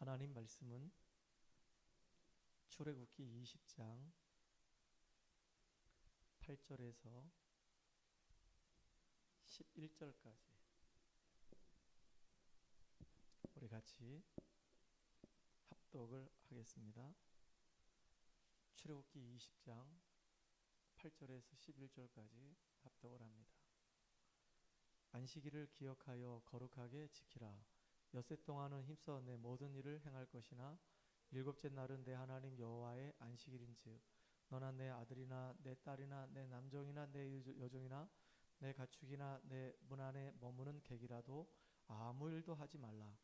하나님 말씀은 출애굽기 20장 8절에서 11절까지 우리 같이 합독을 하겠습니다. 출애굽기 20장 8절에서 11절까지 합독을 합니다. 안식일을 기억하여 거룩하게 지키라. 엿새 동안은 힘써 내 모든 일을 행할 것이나 일곱째 날은 내 하나님 여호와의 안식일인즉 너나 내 아들이나 내 딸이나 내 남종이나 내 여종이나 내 가축이나 내 문 안에 머무는 객이라도 아무 일도 하지 말라.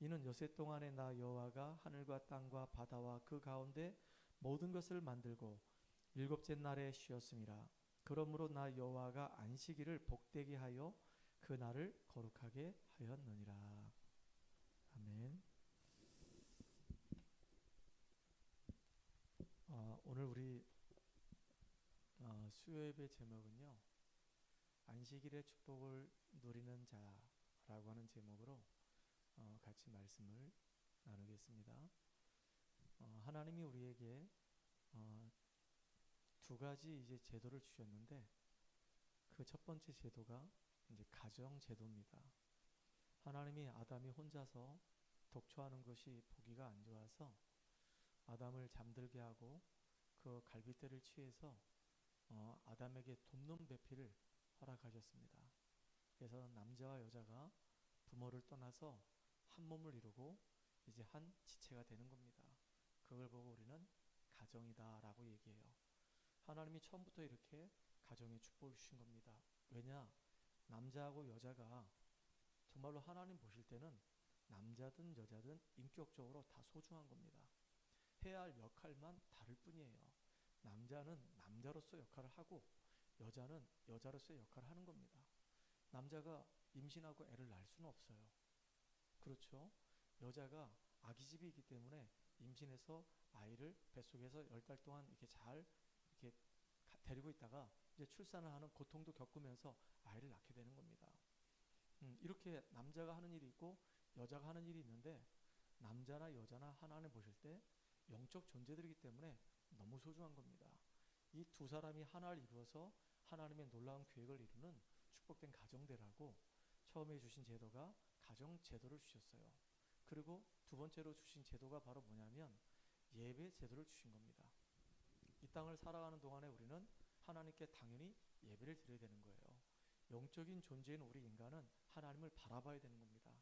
이는 엿새 동안에 나 여호와가 하늘과 땅과 바다와 그 가운데 모든 것을 만들고 일곱째 날에 쉬었음이라. 그러므로 나 여호와가 안식일을 복되게 하여 그 날을 거룩하게 하였느니라. 아멘. 오늘 우리 수요예배 제목은요, 안식일의 축복을 누리는 자라고 하는 제목으로 같이 말씀을 나누겠습니다. 하나님이 우리에게 두 가지 이제 제도를 주셨는데, 그 첫 번째 제도가 이제 가정 제도입니다. 하나님이 아담이 혼자서 독초하는 것이 보기가 안 좋아서 아담을 잠들게 하고 그 갈빗대를 취해서 아담에게 돕는 배필을 허락하셨습니다. 그래서 남자와 여자가 부모를 떠나서 한 몸을 이루고 이제 한 지체가 되는 겁니다. 그걸 보고 우리는 가정이다 라고 얘기해요. 하나님이 처음부터 이렇게 가정에 축복을 주신 겁니다. 왜냐? 남자하고 여자가 정말로 하나님 보실 때는 남자든 여자든 인격적으로 다 소중한 겁니다. 해야 할 역할만 다를 뿐이에요. 남자는 남자로서 역할을 하고 여자는 여자로서의 역할을 하는 겁니다. 남자가 임신하고 애를 낳을 수는 없어요. 그렇죠? 여자가 아기집이기 때문에 임신해서 아이를 뱃속에서 10달 동안 이렇게 잘 이렇게 데리고 있다가 이제 출산을 하는 고통도 겪으면서 아이를 낳게 되는 겁니다. 이렇게 남자가 하는 일이 있고 여자가 하는 일이 있는데, 남자나 여자나 하나님 보실 때 영적 존재들이기 때문에 너무 소중한 겁니다. 이 두 사람이 하나를 이루어서 하나님의 놀라운 계획을 이루는 축복된 가정대라고 처음에 주신 제도가 가정 제도를 주셨어요. 그리고 두 번째로 주신 제도가 바로 뭐냐면 예배 제도를 주신 겁니다. 이 땅을 살아가는 동안에 우리는 하나님께 당연히 예배를 드려야 되는 거예요. 영적인 존재인 우리 인간은 하나님을 바라봐야 되는 겁니다.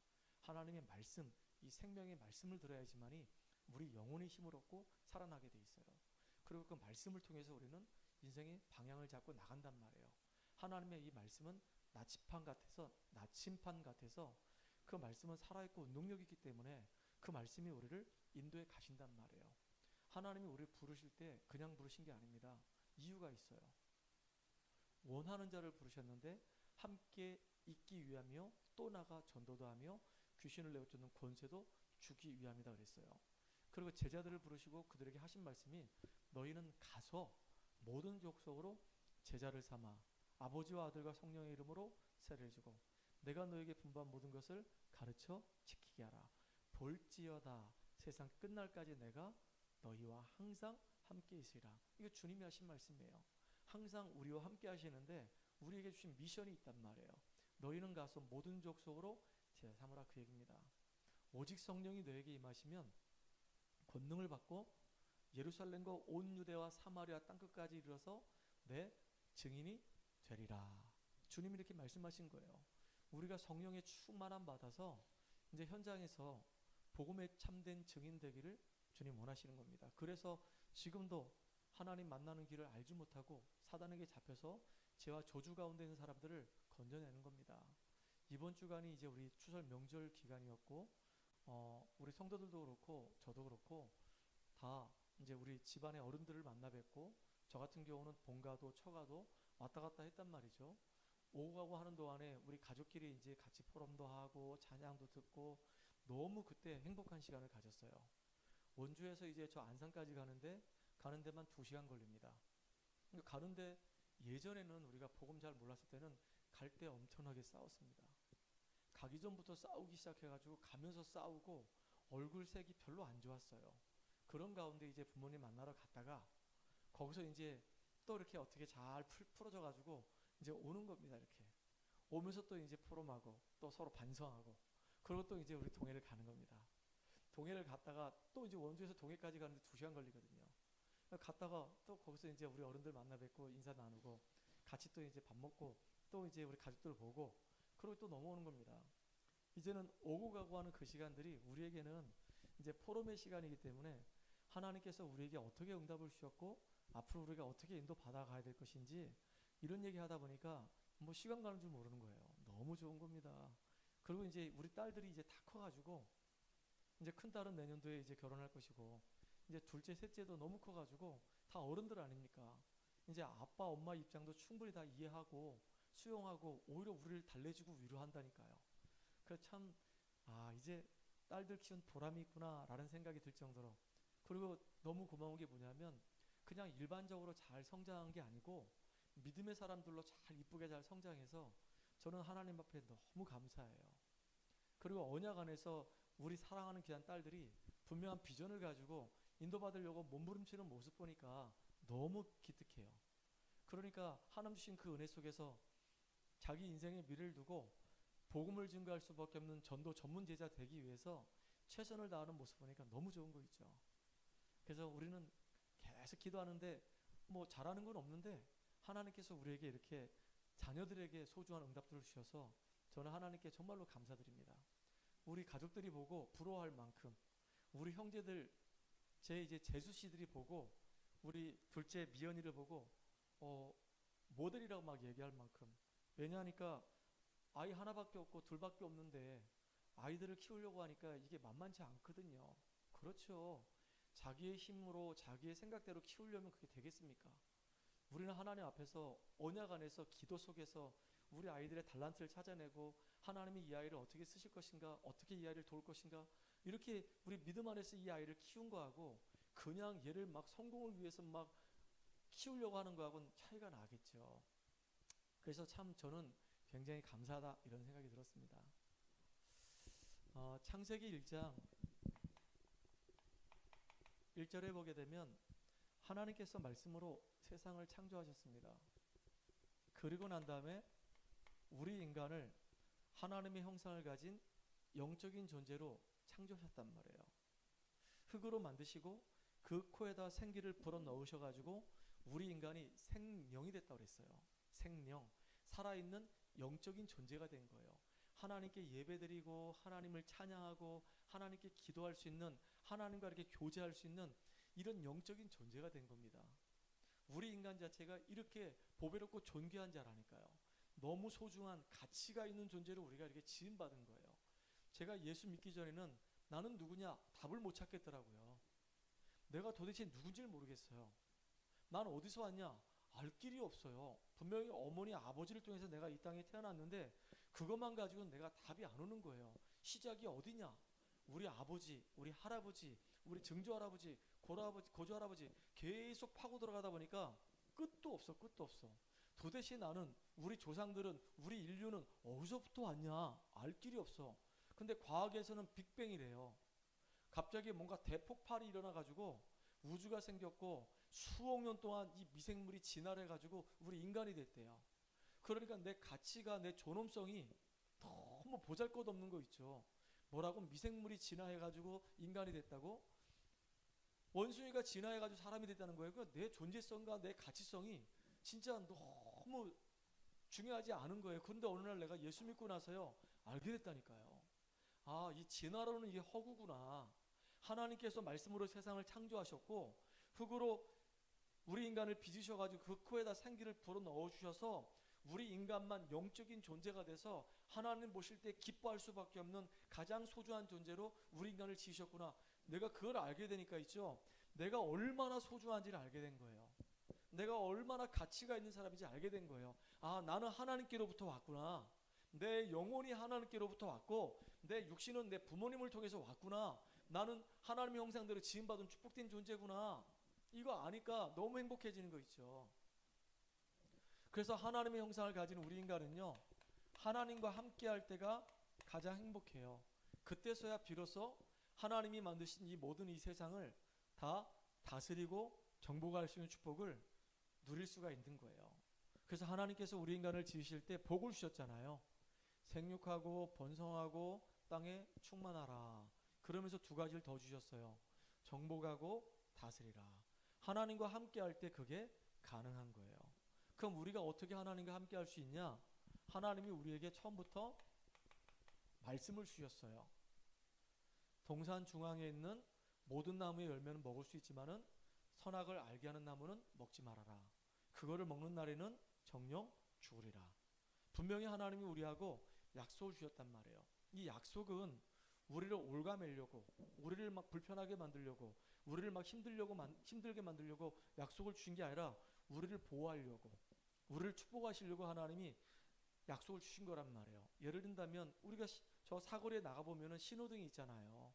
하나님의 말씀, 이 생명의 말씀을 들어야지만이 우리 영혼의 힘을 얻고 살아나게 돼 있어요. 그리고 그 말씀을 통해서 우리는 인생의 방향을 잡고 나간단 말이에요. 하나님의 이 말씀은 나침판 같아서 그 말씀은 살아있고 능력이 있기 때문에 그 말씀이 우리를 인도해 가신단 말이에요. 하나님이 우리를 부르실 때 그냥 부르신 게 아닙니다. 이유가 있어요. 원하는 자를 부르셨는데 함께 있기 위함이요 또 나가 전도도 하며 귀신을 내어쫓는 권세도 주기 위함이다 그랬어요. 그리고 제자들을 부르시고 그들에게 하신 말씀이 너희는 가서 모든 족속으로 제자를 삼아 아버지와 아들과 성령의 이름으로 세례를 주고 내가 너에게 분부한 모든 것을 가르쳐 지키게 하라. 볼지어다 세상 끝날까지 내가 너희와 항상 함께 있으리라. 이거 주님이 하신 말씀이에요. 항상 우리와 함께 하시는데 우리에게 주신 미션이 있단 말이에요. 너희는 가서 모든 족속으로 제자 삼으라, 그 얘기입니다. 오직 성령이 너에게 임하시면 권능을 받고 예루살렘과 온 유대와 사마리아 땅끝까지 이르러서 내 증인이 되리라. 주님이 이렇게 말씀하신 거예요. 우리가 성령의 충만함 받아서 이제 현장에서 복음에 참된 증인 되기를 주님 원하시는 겁니다. 그래서 지금도 하나님 만나는 길을 알지 못하고 사단에게 잡혀서 죄와 저주 가운데 있는 사람들을 건져내는 겁니다. 이번 주간이 이제 우리 추설 명절 기간이었고 우리 성도들도 그렇고 저도 그렇고 다 이제 우리 집안의 어른들을 만나 뵙고, 저 같은 경우는 본가도 처가도 왔다 갔다 했단 말이죠. 오고 가고 하는 동안에 우리 가족끼리 이제 같이 포럼도 하고 찬양도 듣고 너무 그때 행복한 시간을 가졌어요. 원주에서 이제 저 안산까지 가는 데만 2시간 걸립니다. 가는데 예전에는 우리가 복음 잘 몰랐을 때는 갈 때 엄청나게 싸웠습니다. 가기 전부터 싸우기 시작해가지고 가면서 싸우고 얼굴색이 별로 안 좋았어요. 그런 가운데 이제 부모님 만나러 갔다가 거기서 이제 또 이렇게 어떻게 잘 풀어져 가지고 이제 오는 겁니다. 이렇게 오면서 또 이제 포럼하고 또 서로 반성하고, 그리고 또 이제 우리 동해를 가는 겁니다. 동해를 갔다가 또 이제 원주에서 동해까지 가는데 2시간 걸리거든요. 갔다가 또 거기서 이제 우리 어른들 만나 뵙고 인사 나누고 같이 또 이제 밥 먹고 또 이제 우리 가족들 보고, 그리고 또 넘어오는 겁니다. 이제는 오고 가고 하는 그 시간들이 우리에게는 이제 포럼의 시간이기 때문에 하나님께서 우리에게 어떻게 응답을 주셨고 앞으로 우리가 어떻게 인도 받아가야 될 것인지 이런 얘기 하다 보니까 뭐 시간 가는 줄 모르는 거예요. 너무 좋은 겁니다. 그리고 이제 우리 딸들이 이제 다 커가지고 이제 큰 딸은 내년도에 이제 결혼할 것이고 이제 둘째 셋째도 너무 커가지고 다 어른들 아닙니까? 이제 아빠 엄마 입장도 충분히 다 이해하고 수용하고 오히려 우리를 달래주고 위로한다니까요. 그래서 참, 이제 딸들 키운 보람이 있구나라는 생각이 들 정도로, 그리고 너무 고마운 게 뭐냐면 그냥 일반적으로 잘 성장한 게 아니고 믿음의 사람들로 잘 이쁘게 잘 성장해서 저는 하나님 앞에 너무 감사해요. 그리고 언약 안에서 우리 사랑하는 귀한 딸들이 분명한 비전을 가지고 인도받으려고 몸부림치는 모습 보니까 너무 기특해요. 그러니까 하나님 주신 그 은혜 속에서 자기 인생의 미래를 두고 복음을 증거할 수밖에 없는 전도 전문 제자 되기 위해서 최선을 다하는 모습 보니까 너무 좋은 거 있죠. 그래서 우리는 계속 기도하는데 뭐 잘하는 건 없는데 하나님께서 우리에게 이렇게 자녀들에게 소중한 응답들을 주셔서 저는 하나님께 정말로 감사드립니다. 우리 가족들이 보고 부러워할 만큼, 우리 형제들 제 이제 재수 씨들이 보고 우리 둘째 미연이를 보고 모델이라고 막 얘기할 만큼, 왜냐하니까 아이 하나밖에 없고 둘밖에 없는데 아이들을 키우려고 하니까 이게 만만치 않거든요. 그렇죠. 자기의 힘으로 자기의 생각대로 키우려면 그게 되겠습니까? 우리는 하나님 앞에서 언약 안에서 기도 속에서 우리 아이들의 달란트를 찾아내고 하나님이 이 아이를 어떻게 쓰실 것인가, 어떻게 이 아이를 도울 것인가, 이렇게 우리 믿음 안에서 이 아이를 키운 거하고 그냥 얘를 막 성공을 위해서 막 키우려고 하는 거하고는 차이가 나겠죠. 그래서 참 저는 굉장히 감사하다 이런 생각이 들었습니다. 창세기 1장 1절에 보게 되면 하나님께서 말씀으로 세상을 창조하셨습니다. 그리고 난 다음에 우리 인간을 하나님의 형상을 가진 영적인 존재로 창조하셨단 말이에요. 흙으로 만드시고 그 코에다 생기를 불어넣으셔가지고 우리 인간이 생명이 됐다고 그랬어요. 생명, 살아있는 영적인 존재가 된 거예요. 하나님께 예배드리고 하나님을 찬양하고 하나님께 기도할 수 있는, 하나님과 이렇게 교제할 수 있는 이런 영적인 존재가 된 겁니다. 우리 인간 자체가 이렇게 보배롭고 존귀한 자라니까요. 너무 소중한 가치가 있는 존재로 우리가 이렇게 지음받은 거예요. 제가 예수 믿기 전에는 나는 누구냐 답을 못 찾겠더라고요. 내가 도대체 누군지를 모르겠어요. 난 어디서 왔냐 알 길이 없어요. 분명히 어머니 아버지를 통해서 내가 이 땅에 태어났는데 그것만 가지고는 내가 답이 안 오는 거예요. 시작이 어디냐, 우리 아버지, 우리 할아버지, 우리 증조할아버지, 고조할아버지 계속 파고 들어가다 보니까 끝도 없어, 끝도 없어. 도대체 나는, 우리 조상들은, 우리 인류는 어디서부터 왔냐 알 길이 없어. 근데 과학에서는 빅뱅이래요. 갑자기 뭔가 대폭발이 일어나가지고 우주가 생겼고 수억 년 동안 이 미생물이 진화해가지고 우리 인간이 됐대요. 그러니까 내 가치가, 내 존엄성이 너무 보잘것없는 거 있죠. 뭐라고? 미생물이 진화해가지고 인간이 됐다고? 원숭이가 진화해가지고 사람이 됐다는 거예요. 그러니까 내 존재성과 내 가치성이 진짜 너무 중요하지 않은 거예요. 그런데 어느 날 내가 예수 믿고 나서요 알게 됐다니까요. 이 진화론은 이게 허구구나. 하나님께서 말씀으로 세상을 창조하셨고 흙으로 우리 인간을 빚으셔가지고 그 코에다 생기를 불어넣어 주셔서 우리 인간만 영적인 존재가 돼서 하나님 보실 때 기뻐할 수밖에 없는 가장 소중한 존재로 우리 인간을 지으셨구나. 내가 그걸 알게 되니까 있죠, 내가 얼마나 소중한지를 알게 된 거예요. 내가 얼마나 가치가 있는 사람인지 알게 된 거예요. 나는 하나님께로부터 왔구나. 내 영혼이 하나님께로부터 왔고 내 육신은 내 부모님을 통해서 왔구나. 나는 하나님의 형상대로 지음받은 축복된 존재구나. 이거 아니까 너무 행복해지는 거 있죠. 그래서 하나님의 형상을 가진 우리 인간은요 하나님과 함께 할 때가 가장 행복해요. 그때서야 비로소 하나님이 만드신 이 모든 이 세상을 다 다스리고 정복할 수 있는 축복을 누릴 수가 있는 거예요. 그래서 하나님께서 우리 인간을 지으실 때 복을 주셨잖아요. 생육하고 번성하고 땅에 충만하라. 그러면서 두 가지를 더 주셨어요. 정복하고 다스리라. 하나님과 함께 할 때 그게 가능한 거예요. 그럼 우리가 어떻게 하나님과 함께 할 수 있냐? 하나님이 우리에게 처음부터 말씀을 주셨어요. 동산 중앙에 있는 모든 나무의 열매는 먹을 수 있지만은 선악을 알게 하는 나무는 먹지 말아라. 그거를 먹는 날에는 정령 죽으리라. 분명히 하나님이 우리하고 약속을 주셨단 말이에요. 이 약속은 우리를 올가매려고, 우리를 막 불편하게 만들려고, 우리를 막 힘들게 만들려고 약속을 주신 게 아니라 우리를 보호하려고, 우리를 축복하시려고 하나님이 약속을 주신 거란 말이에요. 예를 든다면 우리가 저 사거리에 나가보면 신호등이 있잖아요.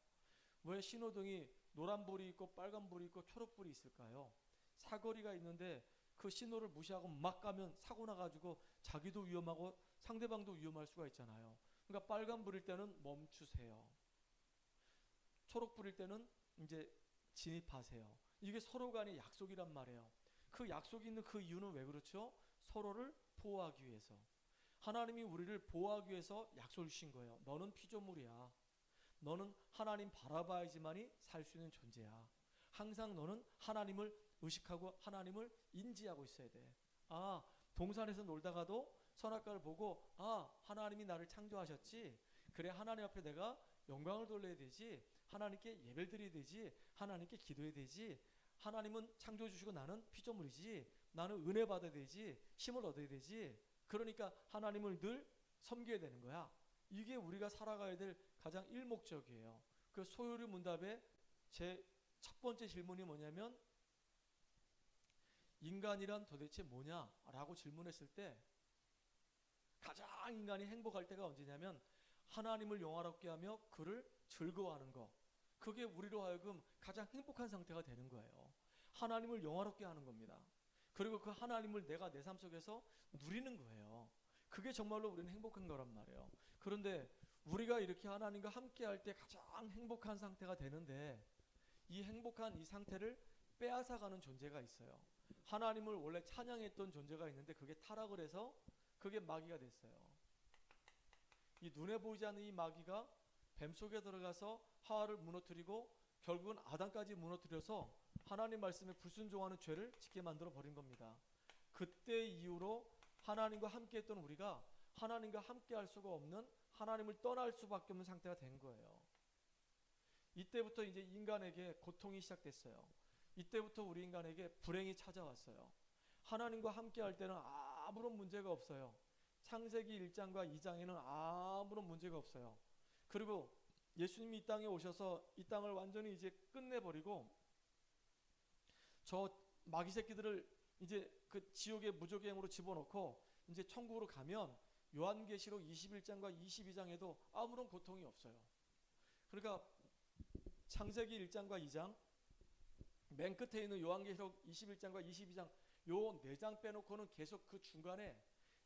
왜 신호등이 노란불이 있고 빨간불이 있고 초록불이 있을까요? 사거리가 있는데 그 신호를 무시하고 막 가면 사고 나가지고 자기도 위험하고 상대방도 위험할 수가 있잖아요. 그러니까 빨간불일 때는 멈추세요. 초록불일 때는 이제 진입하세요. 이게 서로 간의 약속이란 말이에요. 그 약속이 있는 그 이유는 왜 그렇죠? 서로를 보호하기 위해서. 하나님이 우리를 보호하기 위해서 약속을 주신 거예요. 너는 피조물이야. 너는 하나님 바라봐야지만이 살 수 있는 존재야. 항상 너는 하나님을 의식하고 하나님을 인지하고 있어야 돼. 아, 동산에서 놀다가도 선악과를 보고 하나님이 나를 창조하셨지. 그래, 하나님 앞에 내가 영광을 돌려야 되지. 하나님께 예배를 드려야 되지. 하나님께 기도해야 되지. 하나님은 창조해 주시고 나는 피조물이지. 나는 은혜 받아야 되지. 힘을 얻어야 되지. 그러니까 하나님을 늘 섬겨야 되는 거야. 이게 우리가 살아가야 될 가장 일목적이에요. 그 소요리 문답에 제 첫 번째 질문이 뭐냐면 인간이란 도대체 뭐냐? 라고 질문했을 때 가장 인간이 행복할 때가 언제냐면 하나님을 영화롭게 하며 그를 즐거워하는 거. 그게 우리로 하여금 가장 행복한 상태가 되는 거예요. 하나님을 영화롭게 하는 겁니다. 그리고 그 하나님을 내가 내 삶 속에서 누리는 거예요. 그게 정말로 우리는 행복한 거란 말이에요. 그런데 우리가 이렇게 하나님과 함께 할 때 가장 행복한 상태가 되는데 이 행복한 이 상태를 빼앗아가는 존재가 있어요. 하나님을 원래 찬양했던 존재가 있는데 그게 타락을 해서 그게 마귀가 됐어요. 이 눈에 보이지 않는 이 마귀가 뱀 속에 들어가서 하와를 무너뜨리고 결국은 아담까지 무너뜨려서 하나님 말씀에 불순종하는 죄를 짓게 만들어 버린 겁니다. 그때 이후로 하나님과 함께 했던 우리가 하나님과 함께 할 수가 없는, 하나님을 떠날 수밖에 없는 상태가 된 거예요. 이때부터 이제 인간에게 고통이 시작됐어요. 이때부터 우리 인간에게 불행이 찾아왔어요. 하나님과 함께 할 때는 아무런 문제가 없어요. 창세기 1장과 2장에는 아무런 문제가 없어요. 그리고 예수님이 이 땅에 오셔서 이 땅을 완전히 이제 끝내버리고 저 마귀 새끼들을 이제 그 지옥의 무적의 행으로 집어넣고 이제 천국으로 가면 요한계시록 21장과 22장에도 아무런 고통이 없어요. 그러니까 창세기 1장과 2장, 맨 끝에 있는 요한계시록 21장과 22장 요 4장 빼놓고는 계속 그 중간에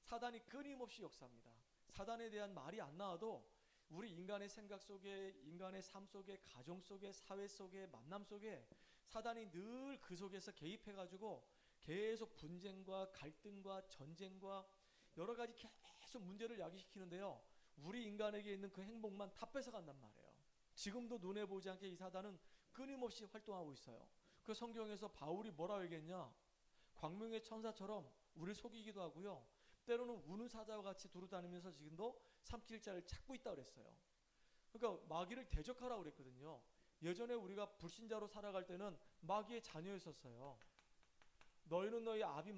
사단이 끊임없이 역사합니다. 사단에 대한 말이 안 나와도 우리 인간의 생각 속에, 인간의 삶 속에, 가정 속에, 사회 속에, 만남 속에 사단이 늘 그 속에서 개입해가지고 계속 분쟁과 갈등과 전쟁과 여러 가지 계속 문제를 야기시키는데요. 우리 인간에게 있는 그 행복만 다 뺏어간단 말이에요. 지금도 눈에 보이지 않게 이 사단은 끊임없이 활동하고 있어요. 그 성경에서 바울이 뭐라고 얘기했냐? 광명의 천사처럼 우리를 속이기도 하고요. 때로는 우는 사자와 같이 두루다니면서 지금도 삼킬 자를 찾고 있다고 그랬어요. 그러니까 마귀를 대적하라고 그랬거든요. 예전에 우리가 불신자로 살아갈 때는 마귀의 자녀였었어요. 너희는 너희 아비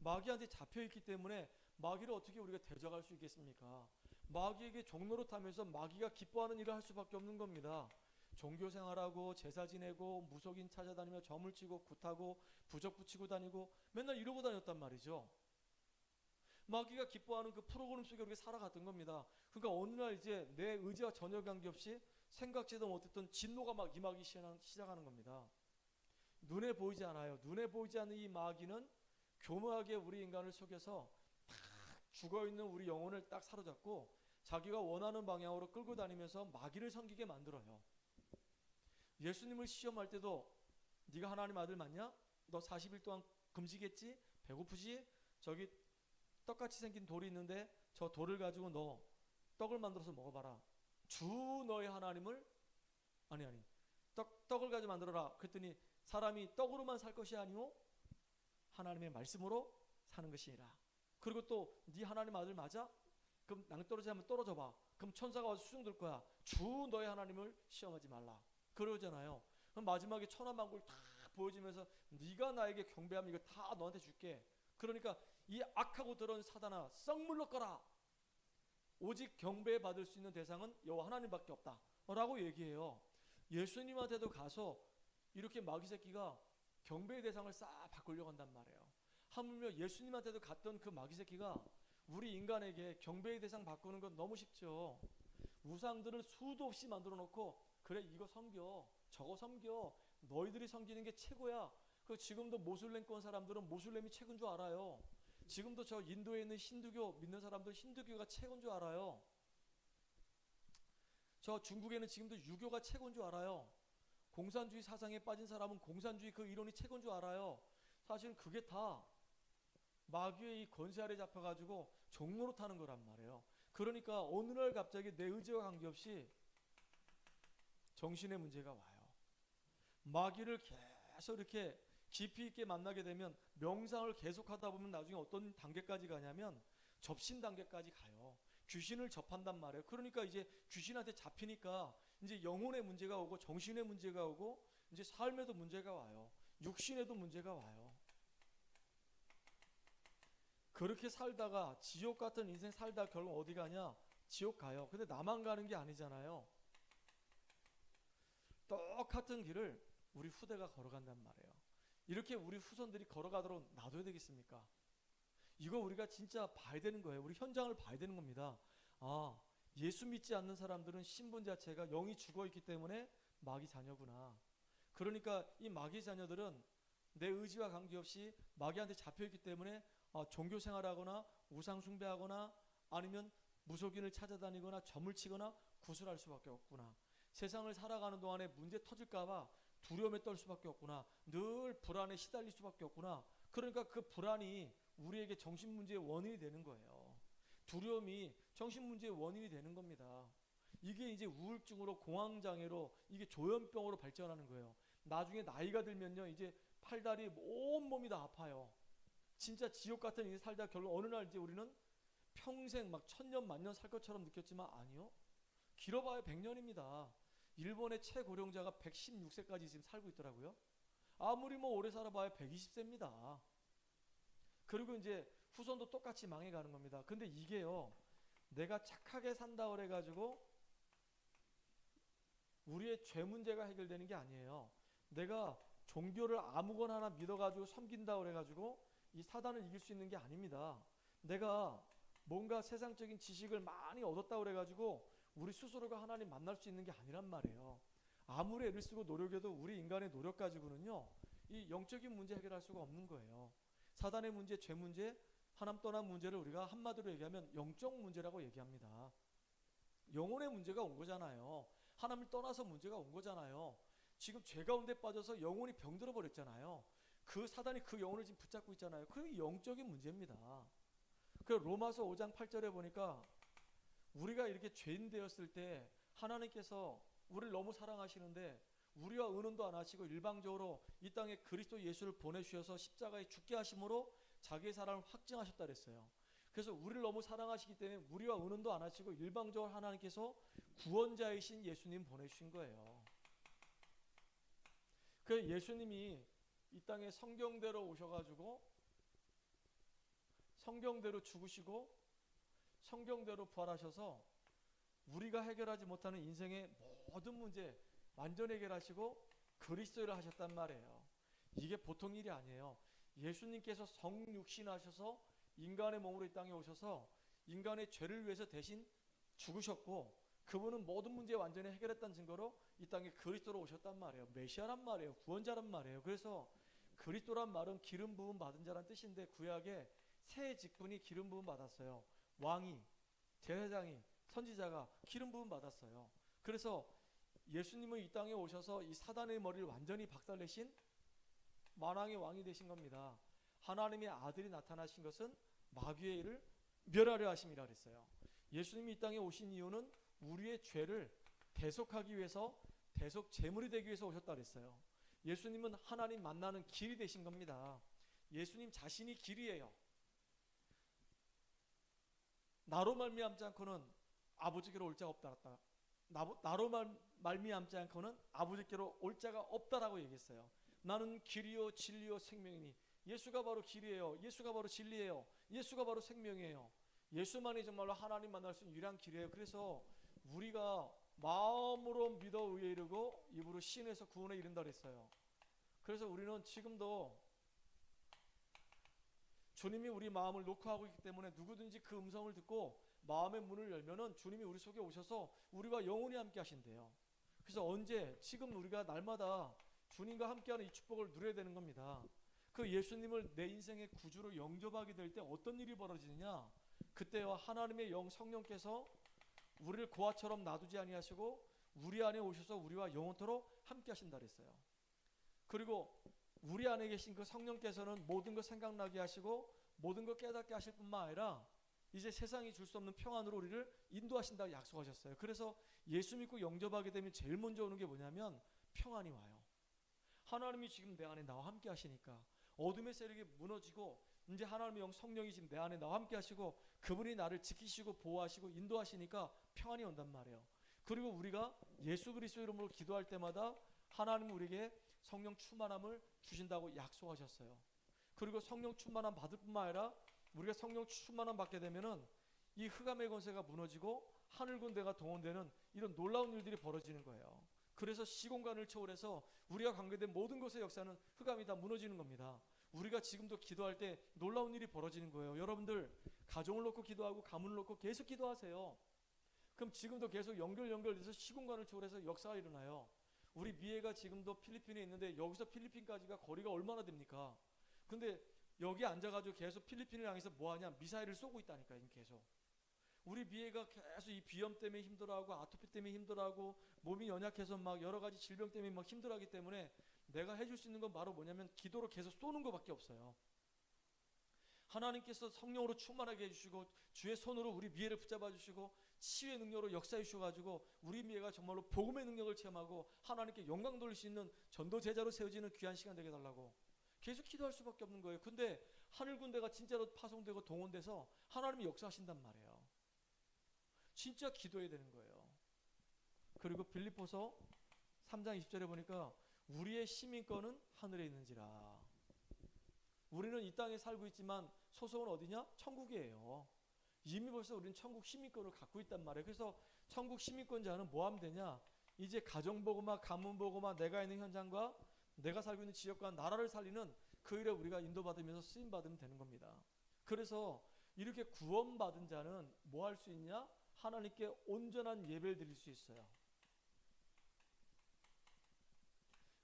마귀한테 잡혀있기 때문에 마귀를 어떻게 우리가 대적할 수 있겠습니까? 마귀에게 종노릇하면서 마귀가 기뻐하는 일을 할 수밖에 없는 겁니다. 종교생활하고 제사 지내고 무속인 찾아다니며 점을 치고 굿하고 부적 붙이고 다니고 맨날 이러고 다녔단 말이죠. 마귀가 기뻐하는 그 프로그램 속에 우리가 살아갔던 겁니다. 그러니까 어느 날 이제 내 의지와 전혀 관계없이 생각지도 못했던 진노가 막 임하기 시작하는 겁니다. 눈에 보이지 않아요. 눈에 보이지 않는 이 마귀는 교묘하게 우리 인간을 속여서 딱 죽어있는 우리 영혼을 딱 사로잡고 자기가 원하는 방향으로 끌고 다니면서 마귀를 섬기게 만들어요. 예수님을 시험할 때도 네가 하나님 아들 맞냐? 너 40일 동안 금식했지? 배고프지? 저기 떡같이 생긴 돌이 있는데 저 돌을 가지고 너 떡을 만들어서 먹어봐라. 주 너의 하나님을 아니 떡을 가지고 만들어라. 그랬더니 사람이 떡으로만 살 것이 아니오 하나님의 말씀으로 사는 것이니라. 그리고 또 네 하나님 아들 맞아? 그럼 낭떠러지 하면 떨어져 봐. 그럼 천사가 와서 수중 들 거야. 주 너의 하나님을 시험하지 말라. 그러잖아요. 그럼 마지막에 천하만국을 다 보여주면서 네가 나에게 경배하면 이거 다 너한테 줄게. 그러니까 이 악하고 더러운 사단아 썩 물러가라. 오직 경배받을 수 있는 대상은 여호와 하나님밖에 없다 라고 얘기해요. 예수님한테도 가서 이렇게 마귀 새끼가 경배의 대상을 싹 바꾸려고 한단 말이에요. 하물며 예수님한테도 갔던 그 마귀 새끼가 우리 인간에게 경배의 대상 바꾸는 건 너무 쉽죠. 우상들을 수도 없이 만들어 놓고 그래 이거 섬겨 저거 섬겨 너희들이 섬기는 게 최고야. 그 지금도 모슬렘권 사람들은 모슬렘이 최고인 줄 알아요. 지금도 저 인도에 있는 힌두교 믿는 사람들 힌두교가 최고인 줄 알아요. 저 중국에는 지금도 유교가 최고인 줄 알아요. 공산주의 사상에 빠진 사람은 공산주의 그 이론이 최고인 줄 알아요. 사실은 그게 다 마귀의 이 권세 아래 잡혀가지고 종로로 타는 거란 말이에요. 그러니까 어느 날 갑자기 내 의지와 관계없이 정신의 문제가 와요. 마귀를 계속 이렇게 깊이 있게 만나게 되면 명상을 계속하다 보면 나중에 어떤 단계까지 가냐면 접신 단계까지 가요. 귀신을 접한단 말이에요. 그러니까 이제 귀신한테 잡히니까 이제 영혼의 문제가 오고 정신의 문제가 오고 이제 삶에도 문제가 와요. 육신에도 문제가 와요. 그렇게 살다가 지옥 같은 인생 살다 결국 어디 가냐? 지옥 가요. 근데 나만 가는 게 아니잖아요. 똑같은 길을 우리 후대가 걸어간단 말이에요. 이렇게 우리 후손들이 걸어가도록 놔둬야 되겠습니까? 이거 우리가 진짜 봐야 되는 거예요. 우리 현장을 봐야 되는 겁니다. 아, 예수 믿지 않는 사람들은 신분 자체가 영이 죽어있기 때문에 마귀 자녀구나. 그러니까 이 마귀 자녀들은 내 의지와 관계없이 마귀한테 잡혀있기 때문에 종교 생활하거나 우상 숭배하거나 아니면 무속인을 찾아다니거나 점을 치거나 구슬할 수밖에 없구나. 세상을 살아가는 동안에 문제 터질까봐 두려움에 떨 수밖에 없구나. 늘 불안에 시달릴 수밖에 없구나. 그러니까 그 불안이 우리에게 정신문제의 원인이 되는 거예요. 두려움이 정신문제의 원인이 되는 겁니다. 이게 이제 우울증으로 공황장애로 이게 조현병으로 발전하는 거예요. 나중에 나이가 들면요 이제 팔다리 온몸이 다 아파요. 진짜 지옥 같은 인생 살다 결국 어느 날 이제 우리는 평생 막 천년 만년 살 것처럼 느꼈지만 아니요. 길어봐야 100년입니다. 일본의 최고령자가 116세까지 지금 살고 있더라고요. 아무리 뭐 오래 살아봐야 120세입니다. 그리고 이제 후손도 똑같이 망해가는 겁니다. 근데 이게요 내가 착하게 산다 그래가지고 우리의 죄 문제가 해결되는 게 아니에요. 내가 종교를 아무거나 하나 믿어가지고 섬긴다 그래가지고 이 사단을 이길 수 있는 게 아닙니다. 내가 뭔가 세상적인 지식을 많이 얻었다 그래가지고 우리 스스로가 하나님 만날 수 있는 게 아니란 말이에요. 아무리 애를 쓰고 노력해도 우리 인간의 노력 가지고는요 이 영적인 문제 해결할 수가 없는 거예요. 사단의 문제, 죄 문제, 하나님 떠난 문제를 우리가 한마디로 얘기하면 영적 문제라고 얘기합니다. 영혼의 문제가 온 거잖아요. 하나님을 떠나서 문제가 온 거잖아요. 지금 죄 가운데 빠져서 영혼이 병들어 버렸잖아요. 그 사단이 그 영혼을 지금 붙잡고 있잖아요. 그게 영적인 문제입니다. 그 로마서 5장 8절에 보니까 우리가 이렇게 죄인 되었을 때 하나님께서 우리를 너무 사랑하시는데 우리와 의논도 안 하시고 일방적으로 이 땅에 그리스도 예수를 보내주셔서 십자가에 죽게 하심으로 자기의 사랑을 확증하셨다 그랬어요. 그래서 우리를 너무 사랑하시기 때문에 우리와 의논도 안 하시고 일방적으로 하나님께서 구원자이신 예수님 보내주신 거예요. 그 예수님이 이 땅에 성경대로 오셔가지고 성경대로 죽으시고 성경대로 부활하셔서 우리가 해결하지 못하는 인생의 모든 문제 완전 해결하시고 그리스도를 하셨단 말이에요. 이게 보통 일이 아니에요. 예수님께서 성육신하셔서 인간의 몸으로 이 땅에 오셔서 인간의 죄를 위해서 대신 죽으셨고 그분은 모든 문제 완전히 해결했다는 증거로 이 땅에 그리스도로 오셨단 말이에요. 메시아란 말이에요. 구원자란 말이에요. 그래서 그리스도란 말은 기름 부음 받은 자란 뜻인데 구약에 세 직분이 기름 부음 받았어요. 왕이, 제사장이, 선지자가 기름 부음 받았어요. 그래서 예수님은 이 땅에 오셔서 이 사단의 머리를 완전히 박살내신 만왕의 왕이 되신 겁니다. 하나님의 아들이 나타나신 것은 마귀의 일을 멸하려 하심이라 그랬어요. 예수님이 이 땅에 오신 이유는 우리의 죄를 대속하기 위해서, 대속 제물이 되기 위해서 오셨다 그랬어요. 예수님은 하나님 만나는 길이 되신 겁니다. 예수님 자신이 길이에요. 나로 말미암지 않고는 아버지께로 올 자가 없다. 나로 말미암지 않고는 아버지께로 올 자가 없다라고 얘기했어요. 나는 길이요 진리요 생명이니. 예수가 바로 길이에요. 예수가 바로 진리예요. 예수가 바로 생명이에요. 예수만이 정말로 하나님 만날 수 있는 유일한 길이에요. 그래서 우리가 마음으로 믿어 의에 이르고 입으로 신에서 구원에 이른다 그랬어요. 그래서 우리는 지금도 주님이 우리 마음을 놓고 하고 있기 때문에 누구든지 그 음성을 듣고 마음의 문을 열면은 주님이 우리 속에 오셔서 우리와 영원히 함께 하신대요. 그래서 언제? 지금 우리가 날마다 주님과 함께하는 이 축복을 누려야 되는 겁니다. 그 예수님을 내 인생의 구주로 영접하게 될 때 어떤 일이 벌어지느냐? 그때와 하나님의 영 성령께서 우리를 고아처럼 놔두지 아니하시고 우리 안에 오셔서 우리와 영원토록 함께 하신다 그랬어요. 그리고 우리 안에 계신 그 성령께서는 모든 것 생각나게 하시고 모든 것 깨닫게 하실 뿐만 아니라 이제 세상이 줄 수 없는 평안으로 우리를 인도하신다고 약속하셨어요. 그래서 예수 믿고 영접하게 되면 제일 먼저 오는 게 뭐냐면 평안이 와요. 하나님이 지금 내 안에 나와 함께 하시니까 어둠의 세력이 무너지고 이제 하나님의 영 성령이 지금 내 안에 나와 함께 하시고 그분이 나를 지키시고 보호하시고 인도하시니까 평안이 온단 말이에요. 그리고 우리가 예수 그리스도 이름으로 기도할 때마다 하나님은 우리에게 성령 충만함을 주신다고 약속하셨어요. 그리고 성령 충만함 받을 뿐만 아니라 우리가 성령 충만함 받게 되면은 이 흑암의 권세가 무너지고 하늘 군대가 동원되는 이런 놀라운 일들이 벌어지는 거예요. 그래서 시공간을 초월해서 우리가 관계된 모든 것의 역사는 흑암이 다 무너지는 겁니다. 우리가 지금도 기도할 때 놀라운 일이 벌어지는 거예요. 여러분들 가정을 놓고 기도하고 가문을 놓고 계속 기도하세요. 그럼 지금도 계속 연결돼서 시공간을 초월해서 역사가 일어나요. 우리 미애가 지금도 필리핀에 있는데 여기서 필리핀까지가 거리가 얼마나 됩니까? 근데 여기 앉아가지고 계속 필리핀을 향해서 뭐하냐? 미사일을 쏘고 있다니까요. 계속. 우리 미애가 계속 이 비염 때문에 힘들어하고 아토피 때문에 힘들어하고 몸이 연약해서 막 여러 가지 질병 때문에 막 힘들어하기 때문에 내가 해줄 수 있는 건 바로 뭐냐면 기도로 계속 쏘는 것밖에 없어요. 하나님께서 성령으로 충만하게 해주시고 주의 손으로 우리 미애를 붙잡아 주시고 치유의 능력으로 역사해 주셔가지고 우리 미애가 정말로 복음의 능력을 체험하고 하나님께 영광 돌릴 수 있는 전도 제자로 세워지는 귀한 시간 되게 달라고 계속 기도할 수밖에 없는 거예요. 근데 하늘 군대가 진짜로 파송되고 동원돼서 하나님이 역사하신단 말이에요. 진짜 기도해야 되는 거예요. 그리고 빌립보서 3장 20절에 보니까 우리의 시민권은 하늘에 있는지라. 우리는 이 땅에 살고 있지만 소속은 어디냐? 천국이에요. 이미 벌써 우리는 천국 시민권을 갖고 있단 말이에요. 그래서 천국 시민권자는 뭐 하면 되냐? 이제 가정보고마, 가문보고마, 내가 있는 현장과 내가 살고 있는 지역과 나라를 살리는 그 일에 우리가 인도받으면서 쓰임받으면 되는 겁니다. 그래서 이렇게 구원받은 자는 뭐 할 수 있냐? 하나님께 온전한 예배를 드릴 수 있어요.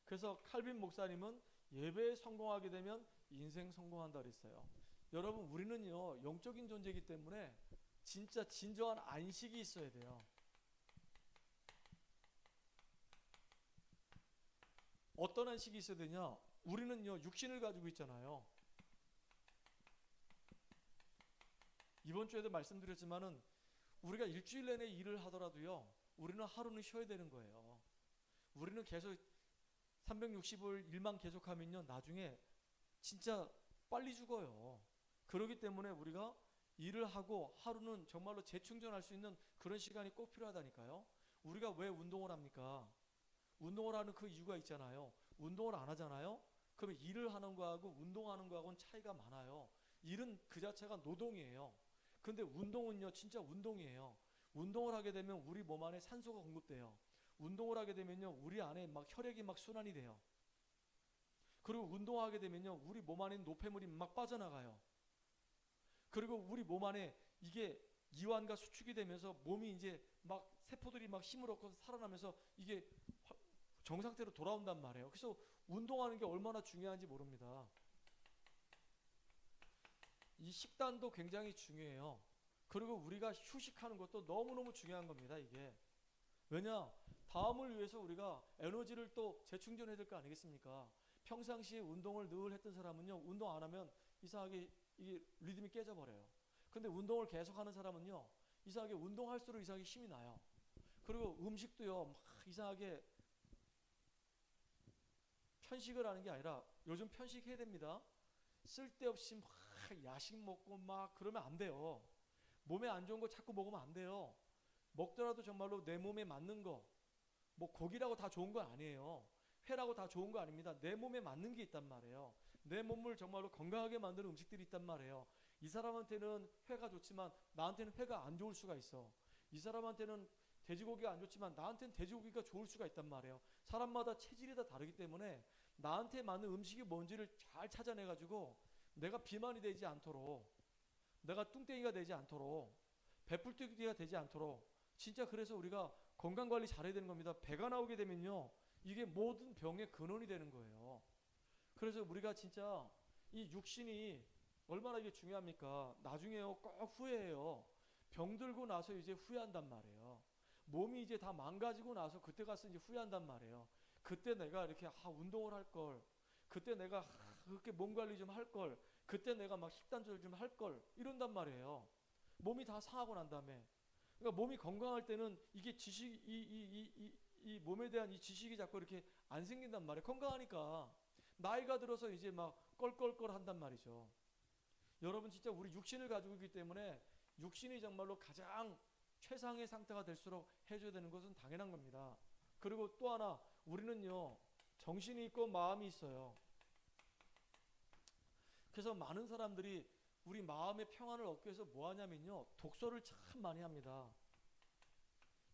그래서 칼빈 목사님은 예배에 성공하게 되면 인생 성공한다 그랬어요. 여러분 우리는요 영적인 존재이기 때문에 진짜 진정한 안식이 있어야 돼요. 어떤 안식이 있어야 되냐? 우리는요 육신을 가지고 있잖아요. 이번 주에도 말씀드렸지만은 우리가 일주일 내내 일을 하더라도요 우리는 하루는 쉬어야 되는 거예요. 우리는 계속 365일 일만 계속하면요 나중에 진짜 빨리 죽어요. 그렇기 때문에 우리가 일을 하고 하루는 정말로 재충전할 수 있는 그런 시간이 꼭 필요하다니까요. 우리가 왜 운동을 합니까? 운동을 하는 그 이유가 있잖아요. 운동을 안 하잖아요. 그러면 일을 하는 거하고 운동하는 거하고는 차이가 많아요. 일은 그 자체가 노동이에요. 근데 운동은요 진짜 운동이에요. 운동을 하게 되면 우리 몸 안에 산소가 공급돼요. 운동을 하게 되면요 우리 안에 막 혈액이 막 순환이 돼요. 그리고 운동하게 되면요 우리 몸 안에 노폐물이 막 빠져나가요. 그리고 우리 몸 안에 이게 이완과 수축이 되면서 몸이 이제 막 세포들이 막 힘을 얻고 살아나면서 이게 정상태로 돌아온단 말이에요. 그래서 운동하는 게 얼마나 중요한지 모릅니다. 이 식단도 굉장히 중요해요. 그리고 우리가 휴식하는 것도 너무너무 중요한 겁니다. 이게 왜냐? 다음을 위해서 우리가 에너지를 또 재충전해야 될 거 아니겠습니까? 평상시에 운동을 늘 했던 사람은요, 운동 안 하면 이상하게 이게 리듬이 깨져버려요. 근데 운동을 계속하는 사람은요, 이상하게 운동할수록 이상하게 힘이 나요. 그리고 음식도요, 막 이상하게 편식을 하는 게 아니라 요즘 편식해야 됩니다. 쓸데없이 막 야식 먹고 막 그러면 안 돼요. 몸에 안 좋은 거 자꾸 먹으면 안 돼요. 먹더라도 정말로 내 몸에 맞는 거, 뭐 고기라고 다 좋은 건 아니에요. 회라고 다 좋은 거 아닙니다. 내 몸에 맞는 게 있단 말이에요. 내 몸을 정말로 건강하게 만드는 음식들이 있단 말이에요. 이 사람한테는 회가 좋지만 나한테는 회가 안 좋을 수가 있어. 이 사람한테는 돼지고기가 안 좋지만 나한테는 돼지고기가 좋을 수가 있단 말이에요. 사람마다 체질이 다 다르기 때문에 나한테 맞는 음식이 뭔지를 잘 찾아내가지고 내가 비만이 되지 않도록, 내가 뚱땡이가 되지 않도록, 배불뚝이가 되지 않도록, 진짜 그래서 우리가 건강관리 잘해야 되는 겁니다. 배가 나오게 되면요, 이게 모든 병의 근원이 되는 거예요. 그래서 우리가 진짜 이 육신이 얼마나 이게 중요합니까? 나중에요 꼭 후회해요. 병들고 나서 이제 후회한단 말이에요. 몸이 이제 다 망가지고 나서 그때 가서 이제 후회한단 말이에요. 그때 내가 이렇게 운동을 할 걸, 그때 내가 그렇게 몸 관리 좀 할 걸, 그때 내가 막 식단 조절 좀 할 걸, 이런단 말이에요. 몸이 다 상하고 난 다음에. 그러니까 몸이 건강할 때는 이게 지식, 이 몸에 대한 이 지식이 자꾸 이렇게 안 생긴단 말이에요. 건강하니까. 나이가 들어서 이제 막 껄껄껄 한단 말이죠. 여러분 진짜 우리 육신을 가지고 있기 때문에 육신이 정말로 가장 최상의 상태가 될수록 해줘야 되는 것은 당연한 겁니다. 그리고 또 하나, 우리는요 정신이 있고 마음이 있어요. 그래서 많은 사람들이 우리 마음의 평안을 얻기 위해서 뭐 하냐면요, 독서를 참 많이 합니다.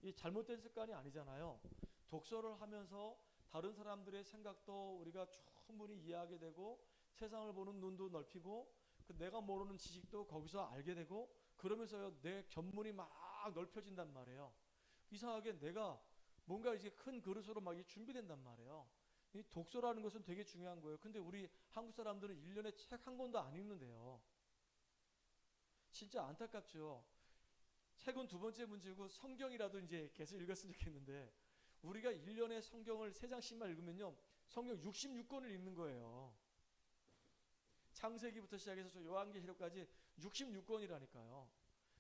이 잘못된 습관이 아니잖아요. 독서를 하면서 다른 사람들의 생각도 우리가 충분히 이해하게 되고, 세상을 보는 눈도 넓히고, 내가 모르는 지식도 거기서 알게 되고, 그러면서요 내 견문이 막 넓혀진단 말이에요. 이상하게 내가 뭔가 이제 큰 그릇으로 막 준비된단 말이에요. 이 독서라는 것은 되게 중요한 거예요. 근데 우리 한국 사람들은 1년에 책 한 권도 안 읽는데요. 진짜 안타깝죠. 책은 두 번째 문제고 성경이라도 이제 계속 읽었으면 좋겠는데, 우리가 1년에 성경을 3장씩만 읽으면요 성경 66권을 읽는 거예요. 창세기부터 시작해서 요한계시록까지 66권이라니까요.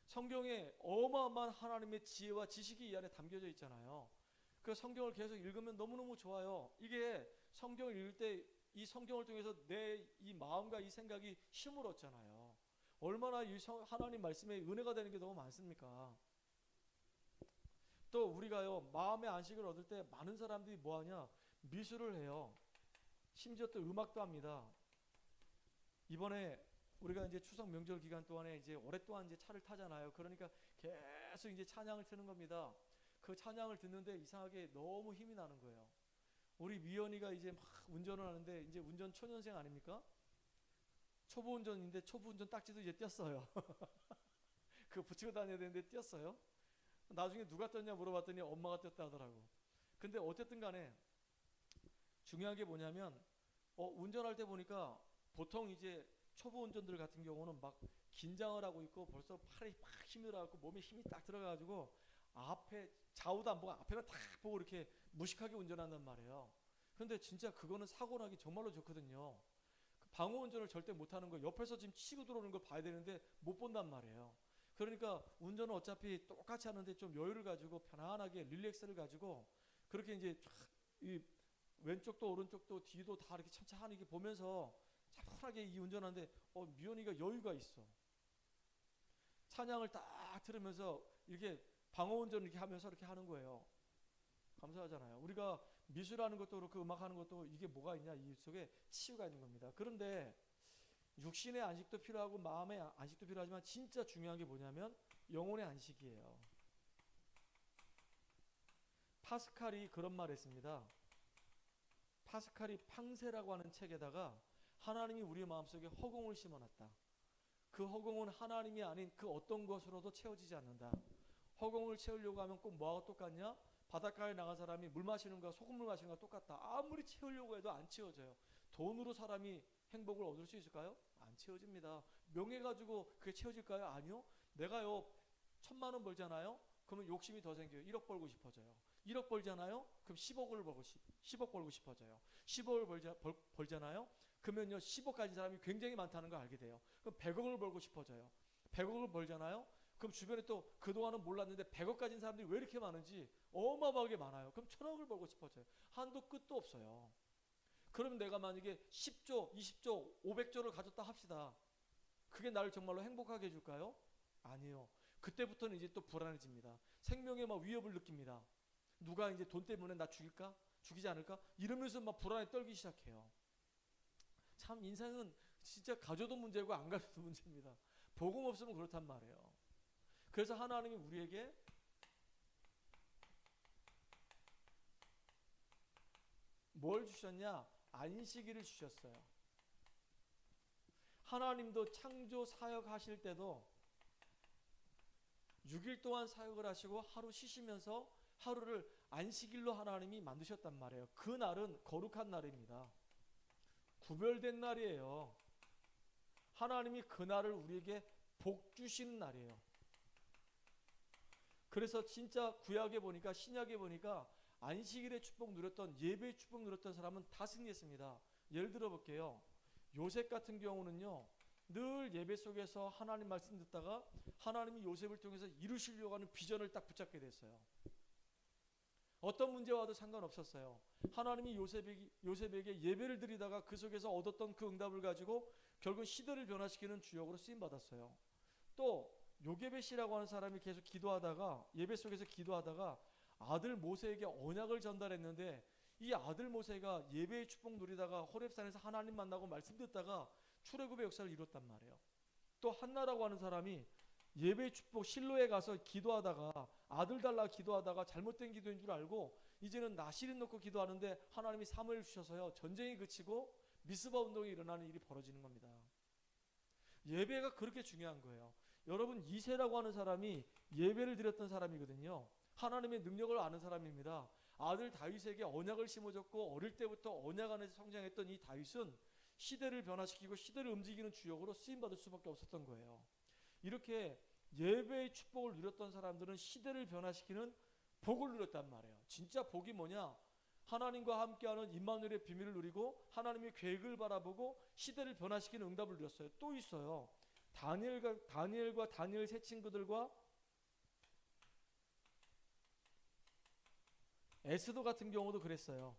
성경에 어마어마한 하나님의 지혜와 지식이 이 안에 담겨져 있잖아요. 그 성경을 계속 읽으면 너무너무 좋아요. 이게 성경을 읽을 때 이 성경을 통해서 내 이 마음과 이 생각이 힘을 얻잖아요. 얼마나 이 하나님 말씀에 은혜가 되는 게 너무 많습니까? 또 우리가요 마음의 안식을 얻을 때 많은 사람들이 뭐하냐, 미술을 해요. 심지어 또 음악도 합니다. 이번에 우리가 이제 추석 명절 기간 동안에 이제 오랫동안 이제 차를 타잖아요. 그러니까 계속 이제 찬양을 트는 겁니다. 그 찬양을 듣는데 이상하게 너무 힘이 나는 거예요. 우리 미연이가 이제 막 운전을 하는데, 이제 운전 초년생 아닙니까? 초보 운전인데 초보 운전 딱지도 이제 띄었어요. 그거 붙이고 다녀야 되는데 띄었어요. 나중에 누가 떴냐 물어봤더니 엄마가 떴다 하더라고. 근데 어쨌든 간에 중요한 게 뭐냐면, 운전할 때 보니까 보통 이제 초보 운전들 같은 경우는 막 긴장을 하고 있고 벌써 팔이 막 힘이 들어가고 몸에 힘이 딱 들어가가지고 앞에 좌우도 안 보고 앞에만 딱 보고 이렇게 무식하게 운전한단 말이에요. 근데 진짜 그거는 사고 나기 정말로 좋거든요. 그 방어 운전을 절대 못하는 거, 옆에서 지금 치고 들어오는 걸 봐야 되는데 못 본단 말이에요. 그러니까 운전은 어차피 똑같이 하는데 좀 여유를 가지고 편안하게 릴렉스를 가지고 그렇게 이제 이 왼쪽도 오른쪽도 뒤도 다 이렇게 천천히 이렇게 보면서 차분하게 이 운전하는데 미연이가 여유가 있어. 찬양을 딱 들으면서 이렇게 방어 운전 이렇게 하면서 이렇게 하는 거예요. 감사하잖아요. 우리가 미술하는 것도 그렇고 음악하는 것도 이게 뭐가 있냐, 이 속에 치유가 있는 겁니다. 그런데 육신의 안식도 필요하고 마음의 안식도 필요하지만 진짜 중요한 게 뭐냐면 영혼의 안식이에요. 파스칼이 그런 말 했습니다. 파스칼이 팡세라고 하는 책에다가 하나님이 우리 마음속에 허공을 심어놨다. 그 허공은 하나님이 아닌 그 어떤 것으로도 채워지지 않는다. 허공을 채우려고 하면 꼭 뭐하고 똑같냐? 바닷가에 나간 사람이 물 마시는 거와 소금물 마시는 거와 똑같다. 아무리 채우려고 해도 안 채워져요. 돈으로 사람이 행복을 얻을 수 있을까요? 안 채워집니다. 명예 가지고 그게 채워질까요? 아니요. 내가요 1,000만 원 벌잖아요. 그러면 욕심이 더 생겨요. 1억 벌고 싶어져요. 1억 벌잖아요. 그럼 10억 벌고 싶어져요. 10억을 벌잖아요. 그러면요 10억 가진 사람이 굉장히 많다는 걸 알게 돼요. 그럼 100억을 벌고 싶어져요. 100억을 벌잖아요. 그럼 주변에 또 그동안은 몰랐는데 100억 가진 사람들이 왜 이렇게 많은지 어마어마하게 많아요. 그럼 1000억을 벌고 싶어져요. 한도 끝도 없어요. 그러면 내가 만약에 10조, 20조, 500조를 가졌다 합시다. 그게 나를 정말로 행복하게 해줄까요? 아니요. 그때부터는 이제 또 불안해집니다. 생명에 막 위협을 느낍니다. 누가 이제 돈 때문에 나 죽일까? 죽이지 않을까? 이러면서 막 불안에 떨기 시작해요. 참 인생은 진짜 가져도 문제고 안 가져도 문제입니다. 복음 없으면 그렇단 말이에요. 그래서 하나님이 우리에게 뭘 주셨냐? 안식일을 주셨어요. 하나님도 창조 사역하실 때도 6일 동안 사역을 하시고 하루 쉬시면서 하루를 안식일로 하나님이 만드셨단 말이에요. 그 날은 거룩한 날입니다. 구별된 날이에요. 하나님이 그 날을 우리에게 복 주시는 날이에요. 그래서 진짜 구약에 보니까 신약에 보니까 안식일의 축복 누렸던 예배의 축복 누렸던 사람은 다 승리했습니다. 예를 들어 볼게요. 요셉 같은 경우는요. 늘 예배 속에서 하나님 말씀 듣다가 하나님이 요셉을 통해서 이루시려고 하는 비전을 딱 붙잡게 됐어요. 어떤 문제와 와도 상관없었어요. 하나님이 요셉에게 예배를 드리다가 그 속에서 얻었던 그 응답을 가지고 결국 시대를 변화시키는 주역으로 쓰임받았어요. 또 요게벳이라고 하는 사람이 계속 기도하다가 예배 속에서 기도하다가 아들 모세에게 언약을 전달했는데 이 아들 모세가 예배의 축복 누리다가 호렙산에서 하나님 만나고 말씀 듣다가 출애굽의 역사를 이뤘단 말이에요. 또 한나라고 하는 사람이 예배의 축복 실로에 가서 기도하다가 아들 달라 기도하다가 잘못된 기도인 줄 알고 이제는 나시린 놓고 기도하는데 하나님이 사무엘 주셔서요 전쟁이 그치고 미스바 운동이 일어나는 일이 벌어지는 겁니다. 예배가 그렇게 중요한 거예요. 여러분 이세라고 하는 사람이 예배를 드렸던 사람이거든요. 하나님의 능력을 아는 사람입니다. 아들 다윗에게 언약을 심어줬고 어릴 때부터 언약 안에서 성장했던 이 다윗은 시대를 변화시키고 시대를 움직이는 주역으로 쓰임받을 수밖에 없었던 거예요. 이렇게 예배의 축복을 누렸던 사람들은 시대를 변화시키는 복을 누렸단 말이에요. 진짜 복이 뭐냐? 하나님과 함께하는 임마누엘의 비밀을 누리고 하나님의 계획을 바라보고 시대를 변화시키는 응답을 누렸어요. 또 있어요. 다니엘과 다니엘 세 친구들과 에스더 같은 경우도 그랬어요.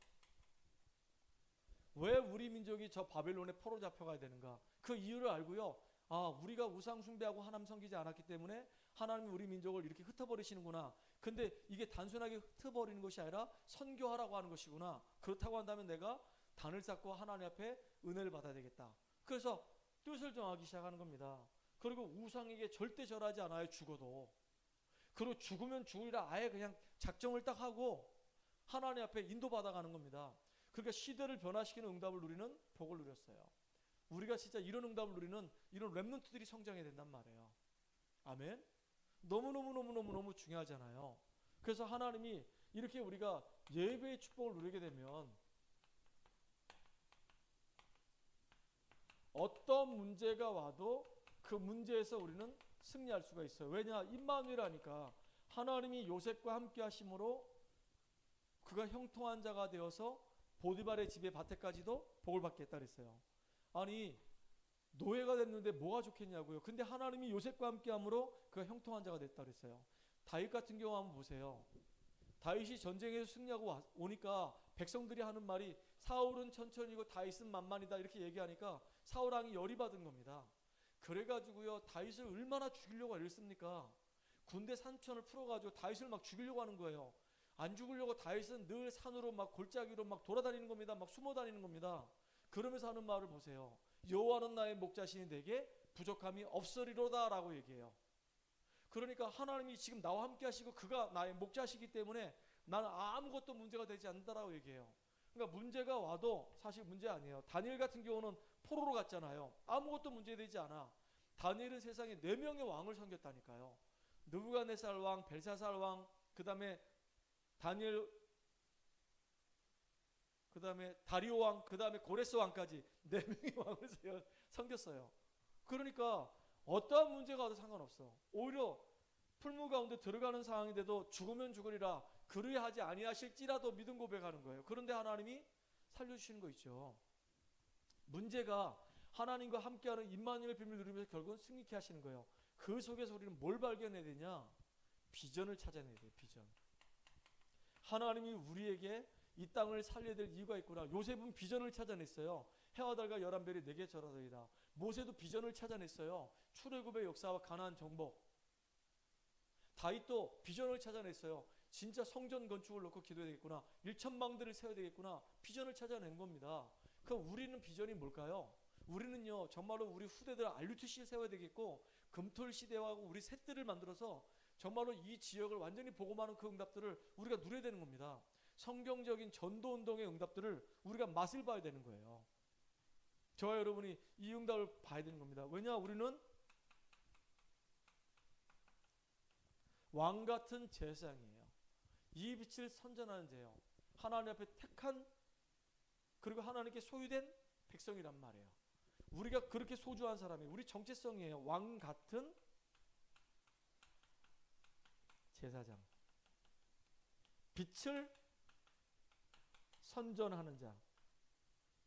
왜 우리 민족이 저 바벨론에 포로 잡혀가야 되는가? 그 이유를 알고요. 아, 우리가 우상 숭배하고 하나님 섬기지 않았기 때문에 하나님이 우리 민족을 이렇게 흩어버리시는구나. 근데 이게 단순하게 흩어버리는 것이 아니라 선교하라고 하는 것이구나. 그렇다고 한다면 내가 단을 쌓고 하나님 앞에 은혜를 받아야 되겠다. 그래서 뜻을 정하기 시작하는 겁니다. 그리고 우상에게 절대 절하지 않아요. 죽어도. 그리고 죽으면 죽으리라 아예 그냥 작정을 딱 하고 하나님 앞에 인도받아가는 겁니다. 그러니까 시대를 변화시키는 응답을 누리는 복을 누렸어요. 우리가 진짜 이런 응답을 누리는 이런 렘넌트들이 성장해야 된단 말이에요. 아멘. 너무너무 중요하잖아요. 그래서 하나님이 이렇게 우리가 예배의 축복을 누리게 되면 어떤 문제가 와도 그 문제에서 우리는 승리할 수가 있어요. 왜냐? 임마누엘하니까 하나님이 요셉과 함께 하심으로 그가 형통한 자가 되어서 보디발의 집에 밭에까지도 복을 받겠다 그랬어요. 아니 노예가 됐는데 뭐가 좋겠냐고요. 근데 하나님이 요셉과 함께함으로 그가 형통한 자가 됐다 그랬어요. 다윗 같은 경우 한번 보세요. 다윗이 전쟁에서 승리하고 오니까 백성들이 하는 말이 사울은 천천히고 다윗은 만만이다 이렇게 얘기하니까 사울 왕이 열이 받은 겁니다. 그래가지고요 다윗을 얼마나 죽이려고 애를 씁니까? 군대 3천을 풀어가지고 다윗을 막 죽이려고 하는 거예요. 안 죽으려고 다윗은 늘 산으로 막 골짜기로 막 돌아다니는 겁니다. 막 숨어 다니는 겁니다. 그러면서 하는 말을 보세요. 여호와는 나의 목자시니 내게 부족함이 없으리로다 라고 얘기해요. 그러니까 하나님이 지금 나와 함께 하시고 그가 나의 목자시기 때문에 나는 아무것도 문제가 되지 않는다라고 얘기해요. 그러니까 문제가 와도 사실 문제 아니에요. 다니엘 같은 경우는 포로로 갔잖아요. 아무것도 문제되지 않아. 다니엘은 세상에 4명의 왕을 섬겼다니까요. 느부갓네살 왕, 벨사살 왕, 그 다음에 다니엘, 그 다음에 다리오 왕, 그 다음에 고레스 왕까지 4명의 왕을 섬겼어요. 그러니까 어떠한 문제가 와도 상관없어. 오히려 풀무 가운데 들어가는 상황인데도 죽으면 죽으리라 그리야 하지 아니하실지라도 믿음 고백하는 거예요. 그런데 하나님이 살려주시는 거 있죠. 문제가 하나님과 함께하는 임마누엘 비밀 누리면서 결국은 승리케 하시는 거예요. 그 속에서 우리는 뭘 발견해야 되냐? 비전을 찾아내야 돼요. 비전. 하나님이 우리에게 이 땅을 살려야 될 이유가 있구나. 요셉은 비전을 찾아냈어요. 해와 달과 11별이 내게 절하더이다. 모세도 비전을 찾아냈어요. 출애굽의 역사와 가나안 정복. 다윗도 비전을 찾아냈어요. 진짜 성전 건축을 놓고 기도해야 되겠구나. 1,000망대를 세워야 되겠구나. 비전을 찾아낸 겁니다. 그럼 우리는 비전이 뭘까요? 우리는요 정말로 우리 후대들 RUTC를 세워야 되겠고 금토일 시대하고 우리 셋들을 만들어서 정말로 이 지역을 완전히 복음하는 그 응답들을 우리가 누려야 되는 겁니다. 성경적인 전도운동의 응답들을 우리가 맛을 봐야 되는 거예요. 저와 여러분이 이 응답을 봐야 되는 겁니다. 왜냐? 우리는 왕같은 제사장이에요. 이 빛을 선전하는 자예요. 하나님 앞에 택한 그리고 하나님께 소유된 백성이란 말이에요. 우리가 그렇게 소중한 사람이에요. 우리 정체성이에요. 왕같은 제사장. 빛을 선전하는 자.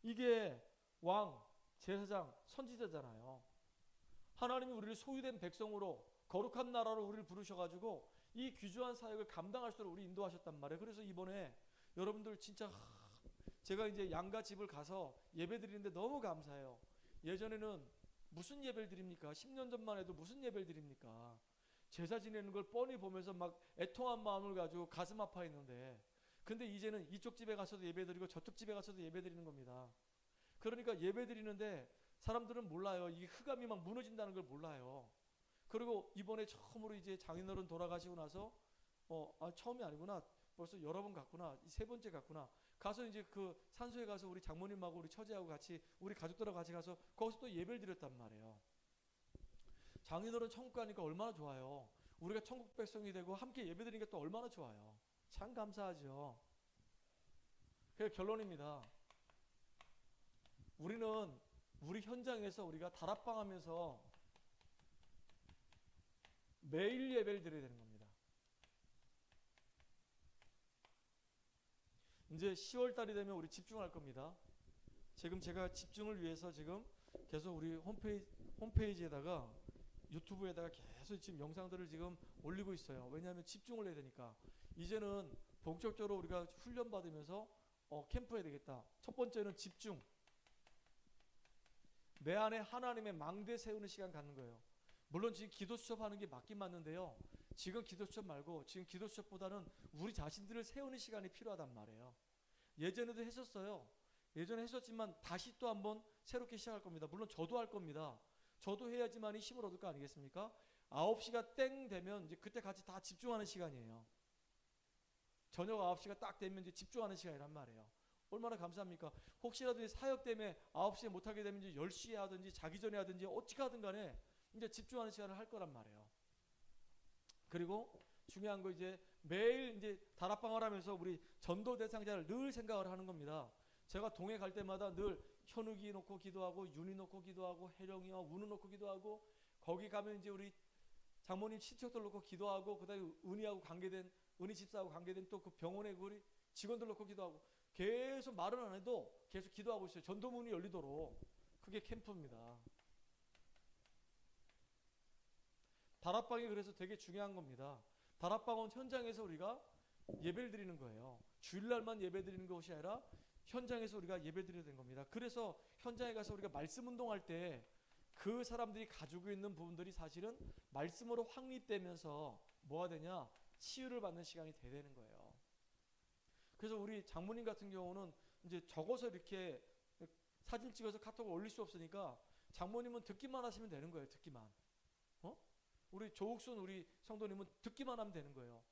이게 왕, 제사장, 선지자잖아요. 하나님이 우리를 소유된 백성으로 거룩한 나라로 우리를 부르셔가지고 이 귀중한 사역을 감당할 수 있도록 우리 인도하셨단 말이에요. 그래서 이번에 여러분들 진짜 제가 이제 양가 집을 가서 예배 드리는데 너무 감사해요. 예전에는 무슨 예배를 드립니까? 10년 전만 해도 무슨 예배를 드립니까? 제사 지내는 걸 뻔히 보면서 막 애통한 마음을 가지고 가슴 아파했는데 근데 이제는 이쪽 집에 가서도 예배 드리고 저쪽 집에 가서도 예배 드리는 겁니다. 그러니까 예배 드리는데 사람들은 몰라요. 이게 흑암이 막 무너진다는 걸 몰라요. 그리고 이번에 처음으로 이제 장인어른 돌아가시고 나서 처음이 아니구나. 벌써 여러 번 갔구나. 세 번째 갔구나. 가서 이제 그 산소에 가서 우리 장모님하고 우리 처제하고 같이 우리 가족들하고 같이 가서 거기서 또 예배를 드렸단 말이에요. 장인어른 천국 가니까 얼마나 좋아요. 우리가 천국 백성이 되고 함께 예배 드리니까 또 얼마나 좋아요. 참 감사하죠. 그게 결론입니다. 우리는 우리 현장에서 우리가 다락방 하면서 매일 예배를 드려야 되는 겁니다. 이제 10월 달이 되면 우리 집중할 겁니다. 지금 제가 집중을 위해서 지금 계속 우리 홈페이지에다가 유튜브에다가 계속 지금 영상들을 지금 올리고 있어요. 왜냐하면 집중을 해야 되니까. 이제는 본격적으로 우리가 훈련 받으면서 캠프해야 되겠다. 첫 번째는 집중. 내 안에 하나님의 망대 세우는 시간 갖는 거예요. 물론 지금 기도 수첩하는 게 맞긴 맞는데요. 지금 기도 수첩 말고 지금 기도 수첩보다는 우리 자신들을 세우는 시간이 필요하단 말이에요. 예전에도 했었어요. 예전에 했었지만 다시 또 한번 새롭게 시작할 겁니다. 물론 저도 할 겁니다. 저도 해야지만이 힘을 얻을 거 아니겠습니까? 9시가 땡 되면 이제 그때 같이 다 집중하는 시간이에요. 저녁 9시가 딱 되면 이제 집중하는 시간이란 말이에요. 얼마나 감사합니까? 혹시라도 사역 때문에 9시에 못하게 되면 이제 10시에 하든지 자기 전에 하든지 어떻게 하든 간에 이제 집중하는 시간을 할 거란 말이에요. 그리고 중요한 거 이제 매일 이제 다락방을 하면서 우리 전도 대상자를 늘 생각을 하는 겁니다. 제가 동해 갈 때마다 늘 현욱이 놓고 기도하고 윤이 놓고 기도하고 혜령이와 우는 놓고 기도하고 거기 가면 이제 우리 장모님 친척들 놓고 기도하고 그다음에 은희하고 관계된 은희 집사하고 관계된 또 그 병원의 우리 직원들 놓고 기도하고 계속 말은 안 해도 계속 기도하고 있어요. 전도문이 열리도록. 그게 캠프입니다. 다락방이 그래서 되게 중요한 겁니다. 다락방은 현장에서 우리가 예배를 드리는 거예요. 주일날만 예배 드리는 것이 아니라 현장에서 우리가 예배 드려야 되는 겁니다. 그래서 현장에 가서 우리가 말씀 운동할 때 그 사람들이 가지고 있는 부분들이 사실은 말씀으로 확립되면서 뭐가 되냐? 치유를 받는 시간이 돼야 되는 거예요. 그래서 우리 장모님 같은 경우는 이제 적어서 이렇게 사진 찍어서 카톡을 올릴 수 없으니까 장모님은 듣기만 하시면 되는 거예요. 듣기만. 우리 조욱순 우리 성도님은 듣기만 하면 되는 거예요.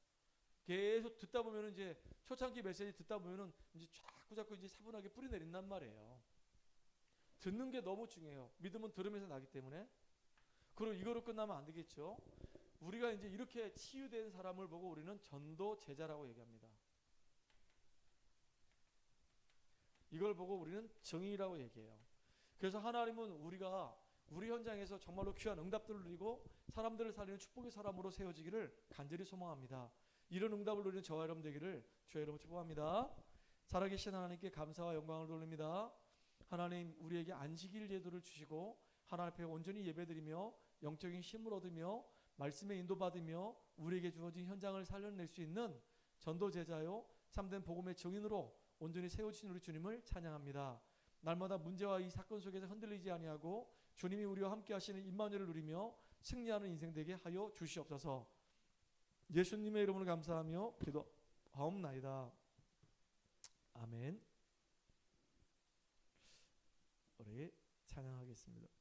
계속 듣다 보면은 이제 초창기 메시지 듣다 보면은 이제 자꾸 이제 차분하게 뿌리 내린단 말이에요. 듣는 게 너무 중요해요. 믿음은 들으면서 나기 때문에. 그리고 이거로 끝나면 안 되겠죠. 우리가 이제 이렇게 치유된 사람을 보고 우리는 전도 제자라고 얘기합니다. 이걸 보고 우리는 정의라고 얘기해요. 그래서 하나님은 우리가 우리 현장에서 정말로 귀한 응답들을 누리고 사람들을 살리는 축복의 사람으로 세워지기를 간절히 소망합니다. 이런 응답을 누리는 저와 여러분 되기를 주의 이름으로 축복합니다. 살아계신 하나님께 감사와 영광을 돌립니다. 하나님, 우리에게 안식일 제도를 주시고 하나님 앞에 온전히 예배드리며 영적인 힘을 얻으며 말씀에 인도받으며 우리에게 주어진 현장을 살려낼 수 있는 전도 제자요 참된 복음의 증인으로 온전히 세우신 우리 주님을 찬양합니다. 날마다 문제와 이 사건 속에서 흔들리지 아니하고 주님이 우리와 함께 하시는 임마누엘을 누리며 승리하는 인생 되게 하여 주시옵소서. 예수님의 이름으로 감사하며 기도하옵나이다. 아멘. 우리 찬양하겠습니다.